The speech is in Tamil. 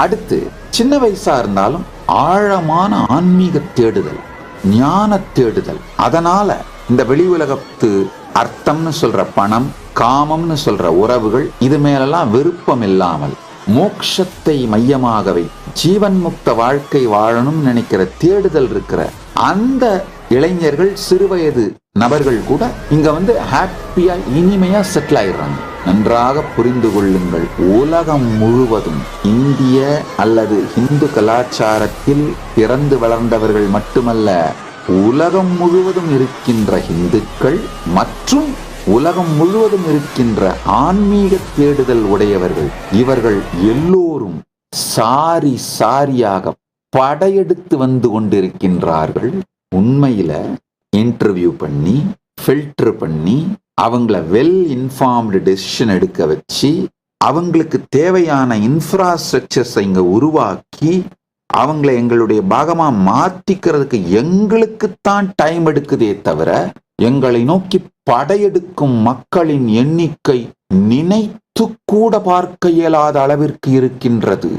அடுத்து சின்ன வயசா இருந்தாலும் ஆழமான ஆன்மீக தேடுதல், ஞான தேடுதல். அதனால இந்த வெளி உலகத்து அர்த்தம்னு சொல்ற பணம், காமம்னு சொல்ற உறவுகள், இது மேலெல்லாம் விருப்பம் இல்லாமல் மோட்சத்தை மையமாகவே ஜீவன் முக்த வாழ்க்கை வாழணும்னு நினைக்கிற தேடுதல் இருக்கிற அந்த இளைஞர்கள், சிறுவயது நபர்கள் கூட இங்க வந்து ஹாப்பியா இனிமையா செட்டில் ஆயிடுறாங்க. நன்றாக புரிந்து கொள்ளுங்கள், உலகம் முழுவதும் இந்திய அல்லது இந்து கலாச்சாரத்தில் பிறந்து வளர்ந்தவர்கள் மட்டுமல்ல, உலகம் முழுவதும் இருக்கின்ற இந்துக்கள் மற்றும் உலகம் முழுவதும் இருக்கின்ற ஆன்மீக தேடுதல் உடையவர்கள், இவர்கள் எல்லோரும் சாரி சாரியாக படையெடுத்து வந்து கொண்டிருக்கின்றார்கள். உண்மையில இன்டர்வியூ பண்ணி ஃபில்டர் பண்ணி அவங்கள வெல் இன்ஃபார்ம்டு டெசிஷன் எடுக்க வச்சு அவங்களுக்கு தேவையான இன்ஃப்ராஸ்ட்ரக்சர்ஸை இங்க உருவாக்கி அவங்கள எங்களுடைய பாகமா மாத்திக்கிறதுக்கு எங்களுக்குத்தான் டைம் எடுக்குதே தவிர எங்களை நோக்கி படையெடுக்கும் மக்களின் எண்ணிக்கை நினைத்து கூட பார்க்க இயலாத அளவிற்கு இருக்கின்றது.